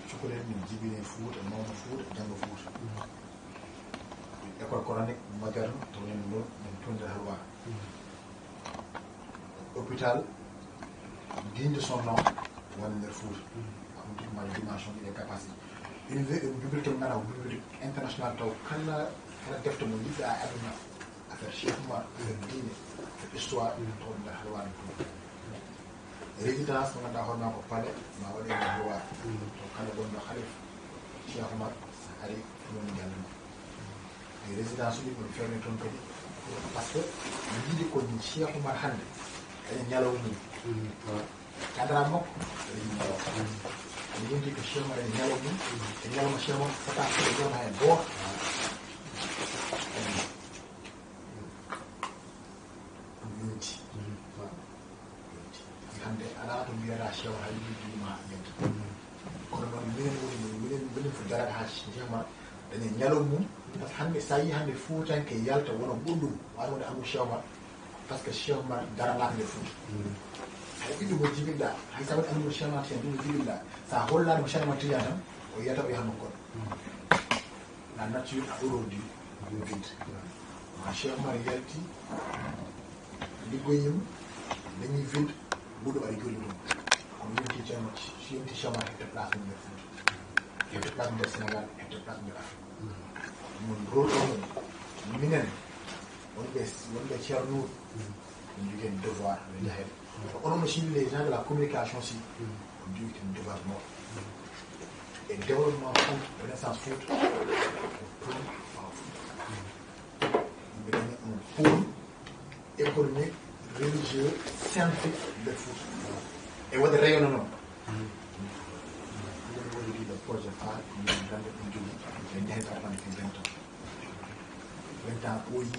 cukalel min jibine Fouta mawno Fouta janggo Fouta école coranique moderne to nen ɗon min tonde halwa hôpital digne de son nom woni nder Fouta ma dimension ɗi e capacité bibliothèque ngana ko bibliothèque international taw kala defte mo yiɗɗa e aduna affaire Cheikh Oumar affaire diine affaire histoire to nder halwani to résidence mo ganduɗa hoorema ko palais ma waɗe nder halwar to kala gonɗo halif Cheikh Oumar sa ari ɗum jalluma e résidence uji kono ferme toon kadi par ce que mi yiiɗi ko Cheikh Oumar hannde eɗen ñalaw mum cadara makko eɗen ñalaw mi yinti ko Cheikh Oumar eɗen ñalaw mum e ñalawma Cheikh Oumar fota koɗe jona hen goto yonti hande ala to mbiyata Cheikh Oumar hay yiɗima yenta kono noon minen fo darade ha Cheikh Oumar dañen ñalaw mum par ce que hannde sa yi hannde Foutanke yalta wona ɓurɗum wawi wonde andu Cheikh Oumar par ce que Cheikh Oumar daranaka nde Fouta hay ɓiɗɗo mo jibilɗa hay sa waɗi andumo Cheikh Oumar ten ɗum mo jibilɗa sa hollani ko Cheikh Oumar tijan tan o yiyata o yahanno goɗɗo la nature a horreur du vide ma Cheikh Oumar yalti liggoyima dañi vide ɓuɗo waɗi jolli ɗum kono yonti ceerno yonti Cheikh Oumar hefte place mum nder Fouta hefte place nder Sénégal hefte place nder Afrique mon rôle o minen wonɓe Ceerno Nour on jogui hen devoir ɓe jahen onon aussi les gens de la communication si on jogui ten devoir mawɗo et développement Fouta renaissance Fouta ko pôle ɓawa Fouta yimɓe dañi un pôle économique religieux scientifique nder Fouta e waɗa rayonno noon ɗum woni le projet phare min gande ɗum jogui ɓe jahen arɓande ke 20 ans 20 ans ɓooyi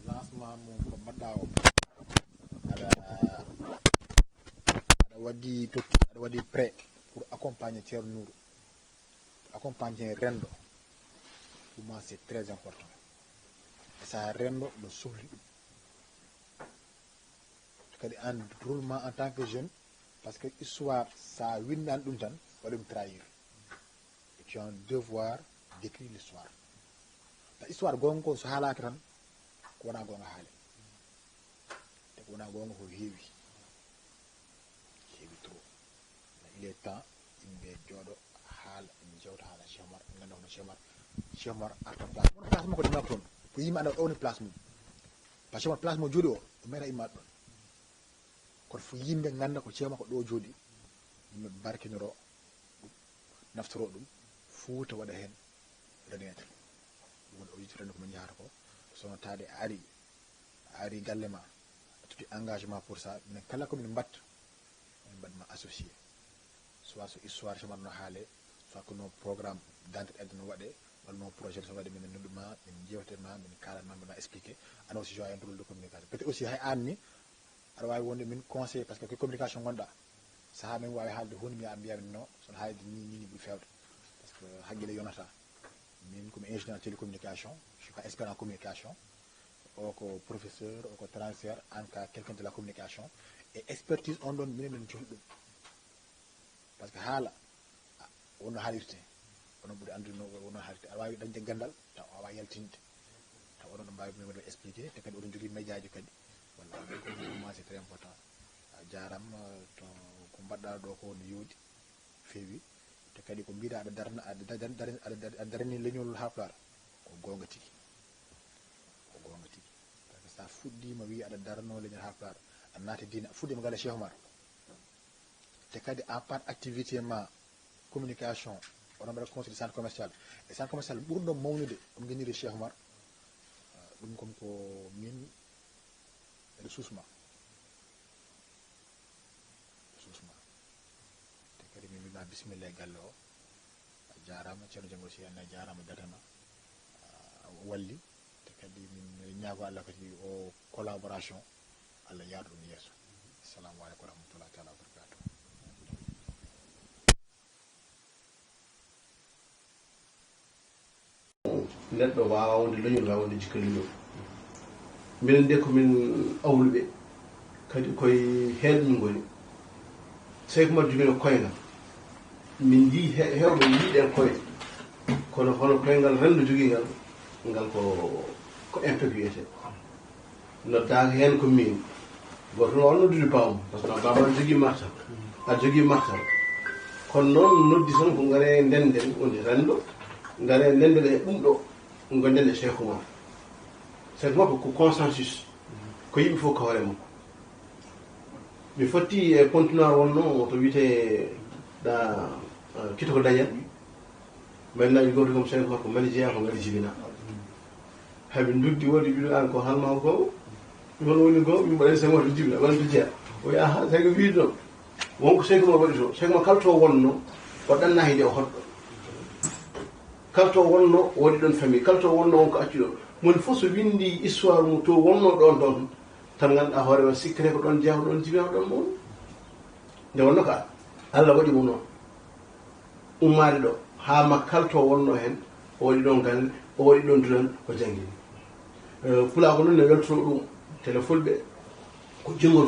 lancement mum ko mbaɗɗa o aɗa waɗi prêt pour accompagner Ceerno Nour accompagner rendo pour moi c'est très important et ça rendo no sohli ɗum kadi an roulement en tant que jeune parce que histoire sa windani ɗum tan waɗi ɗum trahir et tu as un devoir d'écrire l'histoire par histoire gonga ko so haalaka tan ko wona gonga haale te ko wona gonga ko heewi trop il est temps yimɓe jooɗo haala en jewta haala Cheikh Oumar ganda hono Cheikh Oumar arta place wono place makko ɗimaka toon ko yimɓe anda ɗo woni place mum par ce que place mo jooɗi o meeɗa immaɗo ɗon kono fo yimɓe ganda ko Cheikh Oumar ko ɗo jooɗi yimɓe barkinoro ɗum naftoro ɗum Fouta waɗa hen renaître woni o yiiti rende komin jahata ko sono taade a ari galle ma a tuti engagement pour ça minen kala komin mbatta min mbaɗma associé soit so histoire Cheikh Oumar no haale soit que no programme d'entraide no waɗe walla no projet so waɗe minen nodɗuma min jewtetma min kalanma mbaɗa expliqué ana aussi joue un rôle de communication peut être aussi hay anni aɗa wawi wonde min conseillé par ce que ko communication gonɗa saaha min wawi haalde hunde mi mbiyamin non sono haalde ni ɓuuri fewde par ce que haqqille yonata min komi ingénieur en télécommunication je suis pas expert en communication o ko professeur o ko transfert en cas quelqu'un de la communication et expertise on ɗon minen min cohli ɗum par ce que haala wonno haalirte onon ɓuuri andude wonno haalirte aɗa wawi dañde gandal taw a wawa yaltinde taw onon ɗo mbawi min waɗa expliqué te kadi oɗon jogui média ji kadi walla pour moi c'est très important a jarama to ko mbaɗɗa ɗo ko no yooɗi feewi te kadi ko mbiɗa aɗa darani leñol Haalpulaar ko gonga tigui par ce que sa fuɗɗima wi aɗa darano leñol Haalpulaar a naati diina fuɗɗima gala Cheikh Oumar te kadi en part activité ma communication onon mbaɗa construit centre commercial e centre commercial ɓurɗo mawnude on guiniri Cheikh Oumar ɗum kom ko min eɗe susma te kadi min mbima bisimilla e galle o a jarama ceerno Dieng aussi anne a jarama datama walli te kadi min ñaago Allah kadi o collaboration Allah yaadu ɗum yeeso assalamu aleykum wa rahmatullahi taala wa barakatuh neɗɗo wawa wonde leñol wawa wonde jikka leñol minen de komin awluɓe kadi koye heeɗo min goni Cheikh Oumar jogino koyngal min jii hewɓe jiiɗen koyɗe kono hono koyngal renndo jogii ngal ko impec wiyete noddaaka heen ko min goto no noddude bawmo par ce que baba aɗa jogii martal aɗa jogii martal kono noon noddi tan ko ngare ndenden wonde renndo ngare ndenden e ɗum ɗo gonden e Cheikh Oumar ko consensus ko yimɓe fof kawre makko mi fotti e continuar wonno to wiyete ɗa kito ko dañat mbaɗinaji goto kom Cheikh Oumar ko mali jeeya ko ngari jibina haɓe duddi wodi ɓiɗo an ko halma ko hono woni go min mbaɗani Cheikh Oumar to jibina waɗa to jeeya o wi aha tawi ko wiide ɗon wonko Cheikh Oumar waɗi to Cheikh Oumar kala to wonno o ɗannahi de o hoɗɗo kala to wonno o waɗi ɗon famille kala to wonno wonko acci ɗo moni fof so windi histoire mum to wonno ɗon ɗon tan ganduɗa hoore ma sikkete ko ɗon jeeya ko ɗon jibina ko ɗon mawni nde wonno ko Allah waɗi mum noon ummade ɗo ha makkal to wonno hen o waɗi ɗon galle o waɗi ɗon duran o jangguini pulaako noon ne weltoto ɗum tele fulɓe ko jingol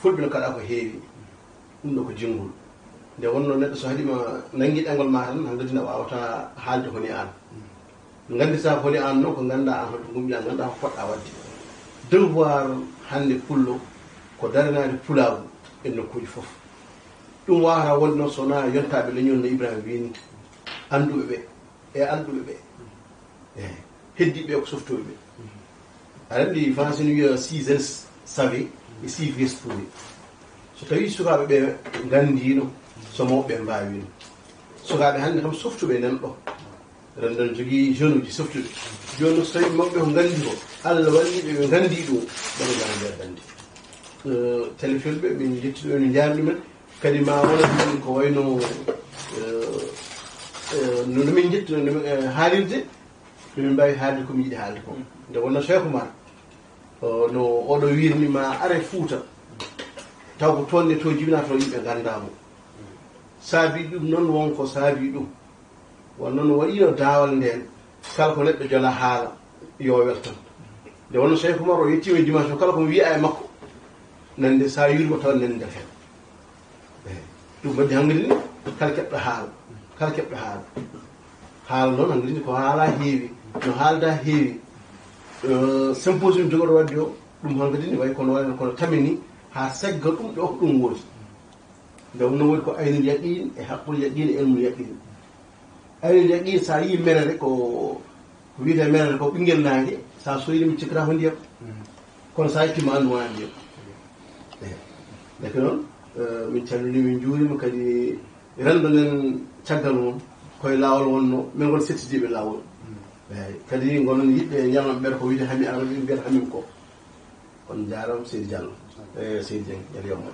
fulɓe no kaɗa ko heewi ɗum ɗo ko jingol nde wonno neɗɗo so haɗima nanggui ɗengol ma tan hankkadina wawata haalde honi an gandita honi an noon ko ganduɗa an hoto gumƴa ganduɗa ko poɗɗa wadde devoir hande pullo ko daranade pulaagu e nokkuji foof ɗum wawata wonde noon sowona yontaɓe leñol no Ibrahima wini anduɓe ɓe e anduɓe ɓe heddiɓe ko softoɓe ɓe aɗa andi français no wiya 6 ans savé e 6 vies pourri so tawi sukaɓe ɓe gandino so mawɓe mbawino sukaɓe hannde kam softuɓe nan ɗo renndon jogii jeune uji softuɓe joni so tawi mawɓe ko gandi ko Allah walliɓe ɓe gandi ɗum ɓeɗo gara nder dandi téléphone ɓe min jettiɗo min jaari ɗumen kadi ma wona ɗumen ko wayno no min jettino haalirde min mbawi haalde komi yiɗi haalde ko nde wonno Cheikh Oumar no oɗo wirni ma are Fuuta taw ko toon to jibinata to yimɓe gandamo saabi ɗum noon wonko saabi ɗum won noon waɗino daawal nden kala ko neɗɗo jola haala yo weltan nde wonno Cheikh Oumar o yettima e dimension kala komo wiya e makko nande sa yurmo taw nande nder hen ɗum waddi hankkadi ni kala keɓɗo haala haala noon hankkadi ni ko haala heewi no haalda heewi symposium jogoɗo wadde o ɗum hankkadi ni way kono tamini ha segga ɗum ɗo ko ɗum woodi nde wonno woodi ko aynul yaqin e haqqul yaqin e ilmul yaqin aynul yaqin sa yi menere ko wiyete menere ko ɓinguel nangue sa soyri mi cikkata ko ndiyam kono sa yettima andu wona ndiyam deke noon min calmini min juurima kadi rendo nden caggal mum koye laawol wonno min gon settidiɓe laawol eyi kadi gonon yiɗɓe ñamam ɓeɗa ko wiyete hami arabi mbiyata hamim ko on jarama Seydi Diallo e Seydi Dieng yal yomma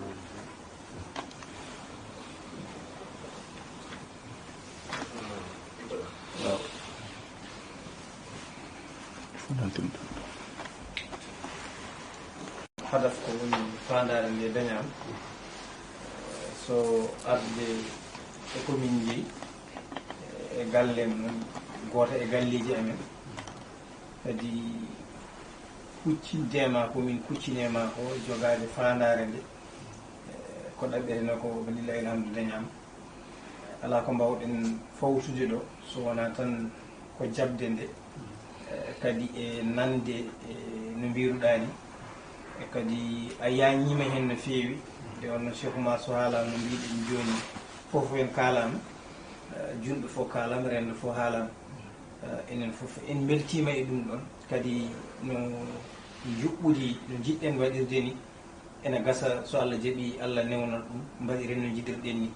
hadaf ko woni fandare nde dañam so arde e commune ji e gallem goto e galleji amen kadi kuccintema komin kuccinema ko jogade fandare nde ko ɗaɓɓireno ko wallillahi alhamdu dañam ala ko mbawɗen fawtude ɗo so wona tan ko jabde nde kadi e nande no mbiruɗani e kadi a yañima hen no feewi nde wonno Cheikh Oumar so haalama no mbiɗen joni foof en kalama junɓe fof kalama rendo fof haalama enen fof en beltima e ɗum ɗon kadi no juɓɓudi no jiɗɗen waɗirde ni ene gasa so Allah jaaɓi Allah newnat ɗum mbaɗiren no jiɗirɗen ni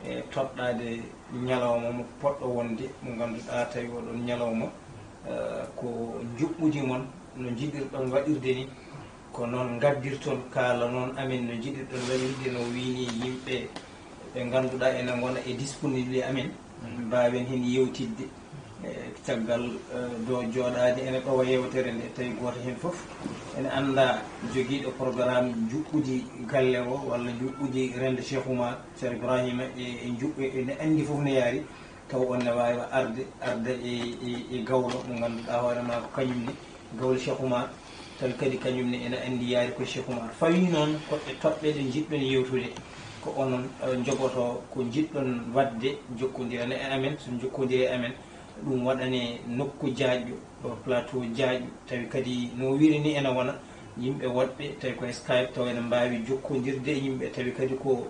e toɗɗade ñalawma mo poɗɗo wonde mo ganduɗa tawi oɗon ñalawma ko juɓɓudi moon no jiɗirɗon waɗirde ni ko noon gaddirton kaala noon amen no jiɗirɗon waɗirde no wini yimɓe ɓe ganduɗa ene gona e disponible amen mbawen hen yewtidde caggal do jooɗade ene ɗowa yewtere nde tawi goto hen foof ene anda joguiɗo programme juɓɓudi galle o walla juɓɓudi rende Cheikh Oumar Ceerno Ibrahima e juɓɓe ene andi foof ne yaari taw on ne wawi arde e gawlo mo ganduɗa hoorema ko kañumne gawol Cheikh Oumar tan kadi kañumne ene anndi yaari ko Cheikh Oumar fawi noon koɓe toɓɓe ɗe jiɗɗon yewtude ko onon jogoto ko jiɗɗon wadde jokkodirane e amen so jokkodiri e amen ɗum waɗane nokku jaajƴo plateau jaajƴo tawi kadi no wiiri ni ene wona yimɓe woɗɓe tawi koye Skype taw ene mbawi jokkodirde e yimɓe tawi kadi ko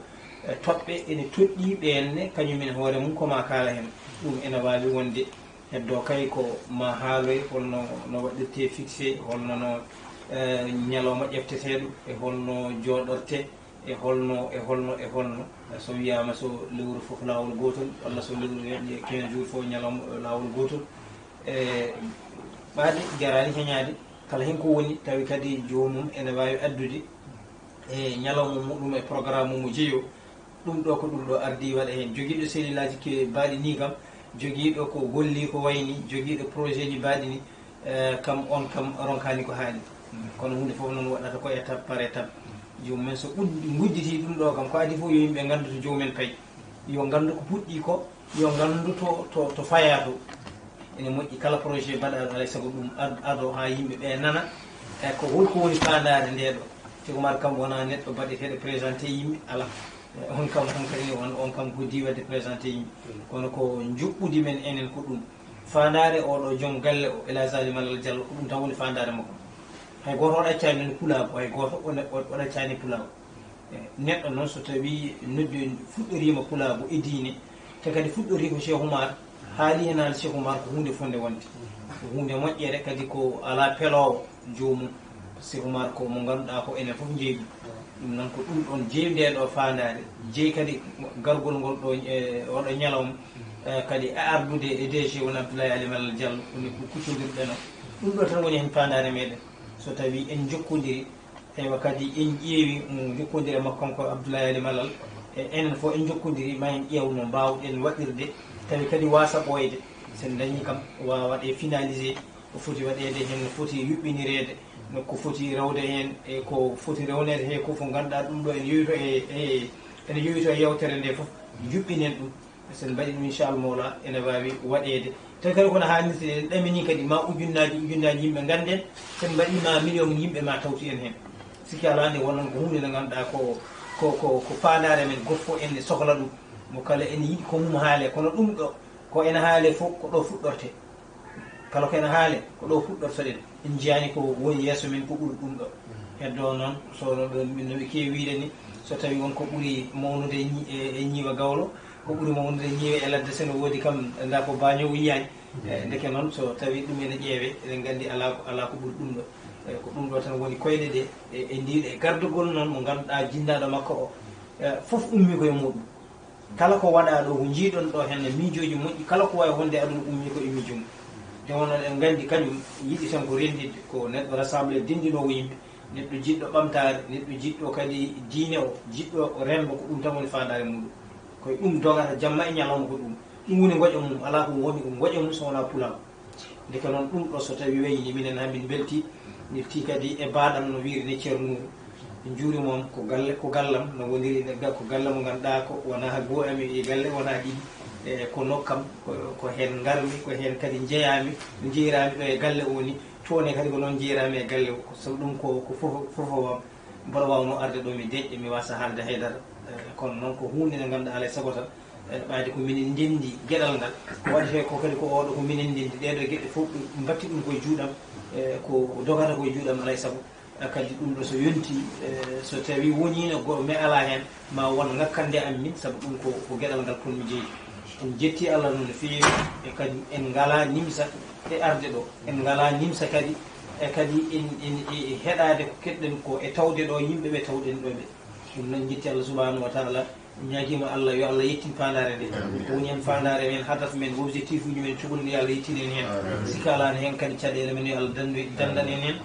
toɓɓe ene toɗɗiɓe henne kañumen hoore mum koma kaala hen ɗum ene wawi wonde heddo kay ko ma haaloy holno no waɗirte fixé holno no ñalawma ƴefteteɗo e holno jooɗorte e holno so wiyama so lewru fof lawol gotol walla so lewru weɗe 15 jours fof ñalawma lawol gotol e ɓaade jarani heñade kala hen ko woni tawi kadi jomum ene wawi addude e ñalawma muɗum e programme mo jeeyo ɗum ɗo ko ɗum ɗo ardi waɗa hen joguiɗo sehilillaji ke mbaɗi ni kam joguiɗo ko golli ko wayni joguiɗo projet ji mbaɗi ni kam on kam ronkani ko haali kono hunde foof noon waɗata ko étape par étape jomumen so gudditi ɗum ɗo kam ko adi fof yo yimɓe gandu to jomumen payi yo gandu ko puɗɗi ko yo gandu to faya to ene moƴƴi kala projet mbaɗaɗo alay saago ɗum ado ha yimɓe ɓe nana e ko holko woni fandare nde ɗo Cheikh Oumar kam wona neɗɗo mbaɗeteɗo présenté yimɓe ala on kam hankadi on kam hoddi wadde présenté yimɓe kono ko juɓɓudi men enen ko ɗum fandare oɗo joom galle o Elhadji Malal Diallo ko ɗum tan woni fandare makko hay goto o ɗaccani nde pulago hay goto o ɗaccani pulago neɗɗo noon so tawi noddi fuɗɗorima pulago e diine te kadi fuɗɗori ko Cheikh Oumar haali hen haali Cheikh Oumar ko hunde fonde wonde ko hunde moƴƴere kadi ko ala pelowo jomum Cheikh Oumar ko mo ganduɗa ko enen foof jeeyi ɗum noon ko ɗum ɗon jeeyi ndeɗo fandare jeeyi kadi gargol ngol ɗo oɗo ñalawma kadi ardude e DG won Abdoulaye Ali Malal Diallo woni ko kuccodirɗe no ɗum ɗo tan woni hen fandare meɗen so tawi en jokkodiri ewa kadi en ƴeewi jokkodiri e makko kanko Abdoulaye Ali Malal e enen fof en jokkodiri ma en ƴeew no mbawɗen waɗirde tawi kadi wasa ɓoyde sen dañi kam waɗe finalisé ko foti waɗede hen no foti yuɓɓinirede ko foti rewde hen e ko foti rewnede he ko fof ganduɗa ɗum ɗo ene yowito ene yowito e yewtere nde foof juɓɓinen ɗum sen mbaɗi ɗum inchallah mawla ene wawi waɗede tawi kadi kono hannirte en ɗamini kadi ma ujunnaji yimɓe ganden sen mbaɗima million yimɓe ma tawti en hen sikki ala nde wonnon ko hunde nde ganduɗa ko fandare men goto fof enne sohla ɗum mo kala ene yiiɗi ko mum haale kono ɗum ɗo ko ene haale fof ko ɗo fuɗɗorte kala ko ene haale ko ɗo fuɗɗortoɗen en jiyani ko woni yesso men ko ɓuuri ɗum ɗo heddo noon so no ɓe kewi wiide ni so tawi wonko ɓuuri mawnude e ñiiwa gawlo ko ɓuuri mawnude ñiiwa e ladde sene woodi kam nda ko bañowo yiyani ndeke noon so tawi ɗum ene ƴeewe eɗen gandi ala ko ɓuuri ɗum ɗo ko ɗum ɗo tan woni koyɗe ɗe e ndiɗe e gardugol noon mo ganduɗa jinnaɗo makko o fof ummi koye muɗum kala ko waɗa ɗo ko jiiɗon ɗo henne miijoji moƴƴi kala ko wawi wonde aɗum ummi ko e miijo mum te wono en gandi kañum yiɗi tan ko rendidde ko neɗɗo rassemblé dendinowo yimɓe neɗɗo jiɗɗo ɓamtare neɗɗo jiɗɗo kadi diine o jiɗɗo renbo ko ɗum tan woni fandare muɗum koye ɗum dogata jamma e ñalawma ko ɗum woni goƴo mum ala ko woni goƴo mum so wona pulaw ndeke noon ɗum ɗo so tawi wayni minen hamin belti nifti kadi e baɗam no wiiri ne ceernuɗo en juurimoom ko gallam no woniri ko galle mo ganduɗa ko wona goo ami e galle wona ɗiɗi e ko nokkam ko hen garmi ko hen kadi jeeyami no jeeyirami ɗo e galle o ni toone kadi ko noon jeeyirami e galle o so ɗum ko fofowam mboɗo wawno arde ɗo mi deƴƴe mi wasa haalde haydara kono noon ko hunde nde ganduɗa alay saago tan ɓayde ko minen ndendi gueɗal ngal ko waɗete ko kadi ko oɗo ko minen ndendi ɗeɗo gueɗe fof batti ɗum koye juuɗam ko dogata koye juuɗam alay saago kadi ɗum ɗo so yonti so tawi wonino mi ala hen ma won ngakkande am min saabu ɗum ko gueɗal ngal ponmi jeeyi en jetti Allah noon no feewi e kadi en ngala nimsa e arde ɗo en ngala nimsa kadi e kadi en heɗade ko keɗɗen ko e tawde ɗo yimɓeɓe tawɗen ɗo ɓe ɗum noon jetti Allah subhanahu wa taala ñaguima Allah yo Allah yettin fandare nde woni hen fandare men hadaf men objectif uji men cuɓolni yo Allah yettinen hen sikalani hen kadi caɗele men yo Allah dandan en hen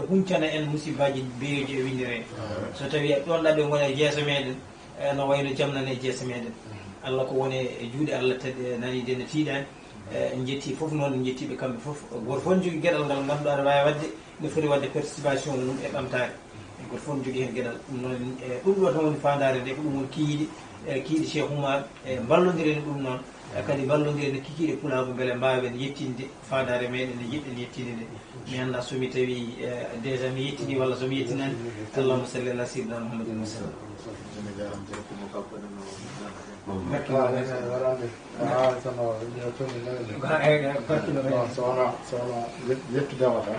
huncana en musibaji beyoji e windire so tawi ɗon ɗaɓe gona e jeeso meɗen no wayno jamnane e jeeso meɗen Allah ko woni e juuɗe Allah tadi nanide no tiiɗani en jetti foof noon en jettiɓe kamɓe foof goto fof ne jogui gueɗal ngal ganduɗa aɗa wawi wadde ne foti wadde participation mum e ɓamtare goto fof ne jogui hen gueɗal ɗum noon ɗum ɗo tan woni fandare nde ko ɗum woni kiiɗi Cheikh Oumar e ballodiren ɗum noon kadi ballodire no kikiɗe pulago beele mbawen yettinde fadare meɗen e jiɗɗen yettinde nde mi anda somi tawi déjà mi yettini walla somi yettinani allahuma salli ala sayyidina mouhamadin wa sallam sono yettudema tan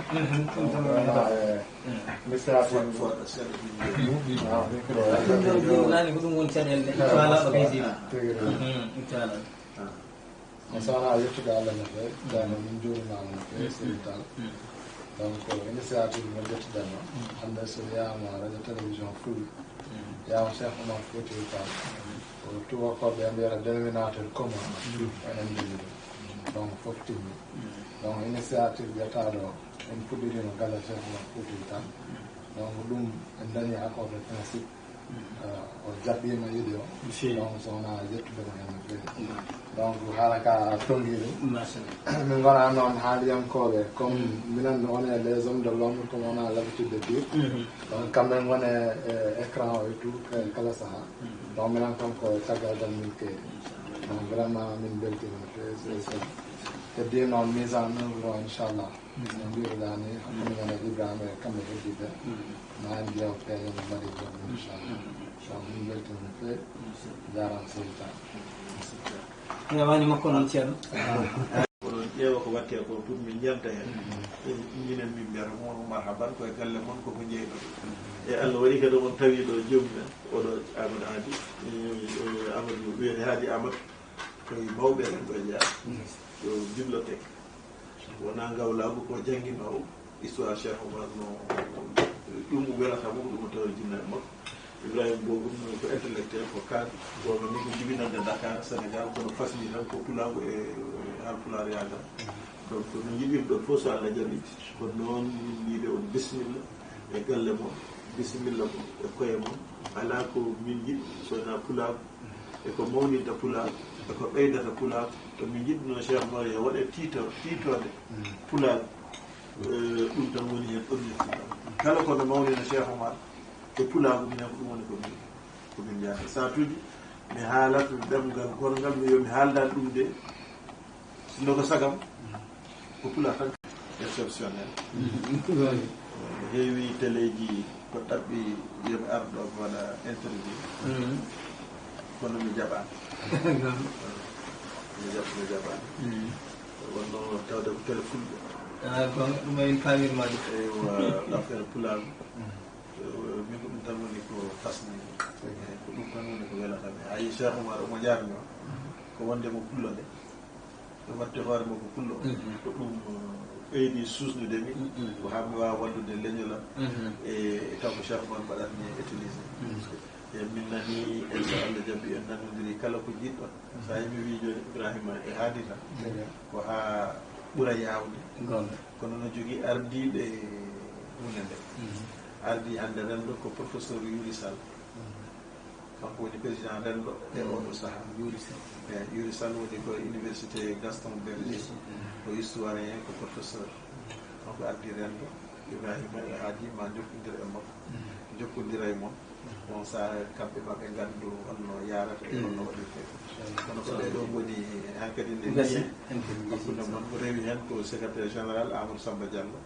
nani ko ɗum woni caɗele falaɗo kay sina inchallah sowona yettude Allah no fewi dano min juurimama no fewi seni tal donc initiative mo ƴettuɗenno hande so wiyama radio télévision fulɓe yawma Cheikh Oumar Foutiyou Tall ko tubakoɓe mbiyata dénominateur commun enen jogui ɗum donc foof timmi donc initiative ƴettaɗo en puɗɗirino galle Cheikh Oumar Foutiyou Tall donc ɗum en dañi accord de principe o jaɓɓima yiɗi o donc sowona yettudema hen no fewi donc haala ka tonguiri min gona noon haaliyankoɓe comme minen on est les hommes de l'ombre comme on a l'habitude de dire donc kamɓe gone écran o et tout kala saaha donc minen kam ko caggal dal min keewi donc vraiment min beltima no fewi heddi noon mise en œuvre o inchallah no mbiruɗani hakkude men e Ibrahima e kamɓe heddiɓe ma en ƴeew peeje no mbaɗi jom inchallah donc min beltima no fewi jarama seydi Tall wani makko noon ceerno oɗon ƴeewa ko watte ko pour min janta hen minen min mbiyata mono marhaban koye galle moon koko jeyɗo e Allah waɗi kadi on tawi ɗo jomumen oɗo Amadou Hady Amadou wiyete Hady Amadou koye mawɓe ren ɗo jeeya yo bibliothèque wona gawlago ko jangguinowo histoire Cheikh Oumar no ɗum welatamo ko ɗum o tawa jinnaɓe makko Ibrahima Bogoum ko intellectuel ko cadre gono ni ko jibinande Dakar Sénégal kono fasli tan ko pulago e halpular yagal donc no jiɓimi ɗon fof so Allah jaɓi ko noon wiide on bisimilla e galle moon bisimilla mo e koye moon ala ko min jiɗi sowona pulago eko mawnidta pulago eko ɓeydata pulago to min jiɗno Cheikh Oumar yo waɗe titode pulago ɗum tan woni hen ɗonnirtiɗa kala kono mawnina Cheikh Oumar e pulago minen ko ɗum woni komin jahata satuji mi haalata ɗemgal gongal mi yo mi haaldal ɗum de sino ko sagam ko pula tan exceptionnel heewi téléji ko ɗaɓɓi yomi arɗo ko waɗa interview kono mi jaɓani mi jaɓani wonno tawde ko télé fulɓe ɗum en pamirma ɗum eywa affaire pulago min ko ɗum tan woni ko fasni ko ɗum tan woni ko welatami ayi Cheikh Oumar omo jarni o ko wondemo pullo nde ɗo watte hoorema ko pullo ko ɗum ɓeydi susnude min ko hammi wawa wallude leñolam e taw ko Cheikh Oumar mbaɗatni utilisé e min nani e so Allah jabbi en nanodiri kala ko jiɗɗon sa yimi wi joni Ibrahima e haadi tan ko ha ɓuura yawde kono no jogui ardiɓe hunde nde ardi hande renndo ko professeur Yuri Sall kanko woni président renndo e oɗo saaha Yuri Sall woni ko université Gaston Berger ko historien ko professeur kanko ardi renndo Ibrahima e haadi ma jokkodira e makko jokkodira e moon bon sa kamɓe maɓe nganndu holno yarata e holno waɗirte kono ko ɓeɗo woni han kadi nde ndiye hakkude moon ko rewi hen ko secrétaire général Amadou Samba Diallo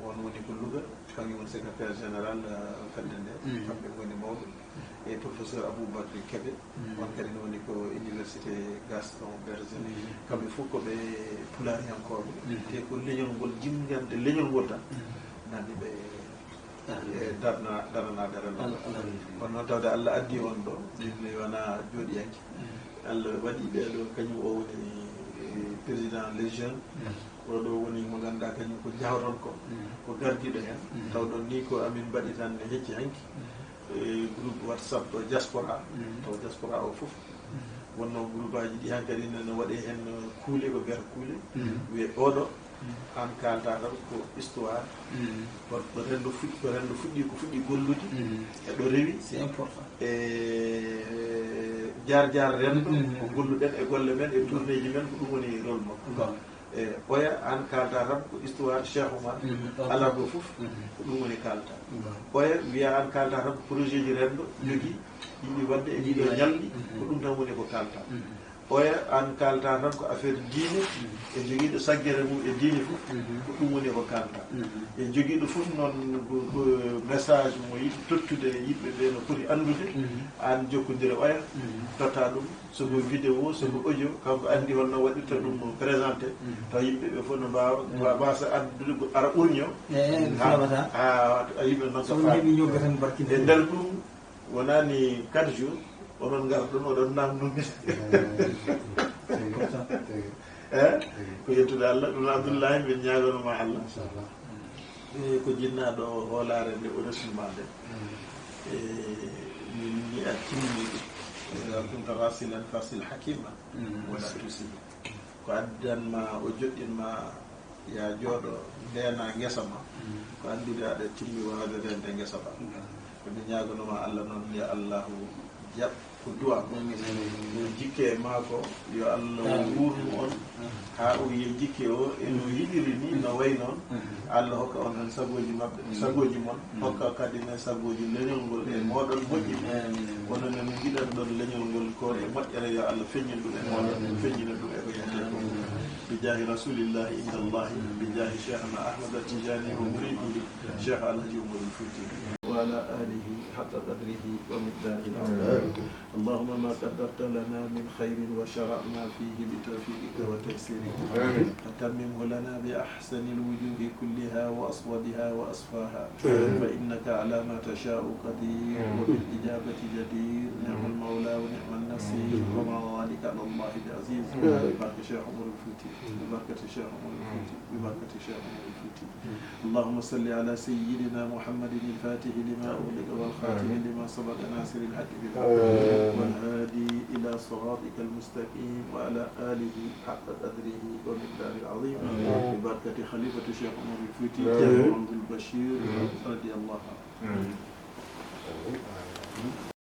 on woni ko Louga kañum woni secrétaire général fedde nde kamɓe woni mawɓe e professeur Aboubacry Kébé on kadi ne woni ko université Gaston Berger kamɓe fof koɓe pulariyankoɓe te ko leñol ngol jingande leñol ngol tan nandi ɓe darnade renoo kono noon tawde Allah addi on ɗo ɗimne wona jooɗiyanke Allah waɗi ɓeɗo kañum o woni président les jeunes oɗo woni mo ganduɗa kañum ko jawton ko gardiɗo hen tawɗon ni ko amin mbaɗi tan ne hecci hanki groupe WhatsApp ɗo diaspora taw diaspora o foof wonno groupe aji ɗi han kadi nene waɗe hen kuule ko biyata kuule wiye oɗo an kalta tan ko histoire ko rendo fuɗɗi ko fuɗɗi gollude e ɗo rewi c'est important e jar rendo ko golluɗen e golle men e tourné ji men ko ɗum woni rôle makko e oya an kalta tan ko histoire Cheikh Oumar ala ɗo foof ko ɗum woni kalta oya wiya an kalta tan ko projet ji rendo jogui yimɓe wadde e ɗiɗo ñalɗi ko ɗum tan woni ko kalta oya an kalta tan ko affaire diine e jogiiɗo saggere mum e diine fof ko ɗum woni ko kalta e jogiiɗo fof noon ko message mo yiɗi tottude yimɓe ɓe no foti andude an jokkodire oya totta ɗum soko vidéo soko audio kanko andi holno waɗirta ɗum présenté taw yimɓe ɓe fof no mbawa mbasa andude ko ara ɓurño a yimɓe noon ko e nder ɗum wonani 4 jours onon ngara ɗon oɗon namnumi ko yettude Allah ɗum Abdoullahi mbiɗa ñagonoma Allah ko jinnaɗo hoolare nde o resnuma nde min ni a timmiɗi kunta rasilan fasil hakima wala tusibi ko addanma o joɗɗinma ya jooɗo ndena guesa ma ko andude aɗa timmi wawde rende guesa ba komi ñagonoma Allah noon yo Allahu jaɓ ko duwa ko jikke maako yo Allah wurnu on ha o yiye jikke o eno yiɗiri ni no way noon Allah hokka on tan sagoji mabɓe sagoji mon hokka kadi ne sagoji leñol ngol e moɗon moƴƴi wono no min jiɗan ɗon leñol ngol ko e moƴƴere yo Allah feññin ɗum e moɗon feññina ɗum e ko yette ko bijahi rasulillahi inda allahi bijahi cheikhna ahmad atijani o muridihi cheikh alhaji umar fouti وعلى آله حق قدره ومقداره العظيم اللهم ما قدرت لنا من خير وشرعنا فيه بتوفيقك وتيسيرك فتممه لنا بأحسن الوجوه كلها وأصوبها وأصفاها فإنك على ما تشاء قدير وبالإجابة جدير نعم المولى ونعم النصير وما ذلك على الله بعزيز ببركة شيخ عمر الفوتي ببركة شيخ عمر الفوتي ببركة شيخ عمر الفوتي اللهم صل على سيدنا محمد الفاتح لما أغلق والخاتم لما سبق ناصر الحق بالحق والهادي إلى صراطك المستقيم وعلى آله حق قدره ومقداره العظيم ببركة خليفة الشيخ عمر الفوتي جابر عبد البشير رضي الله عنه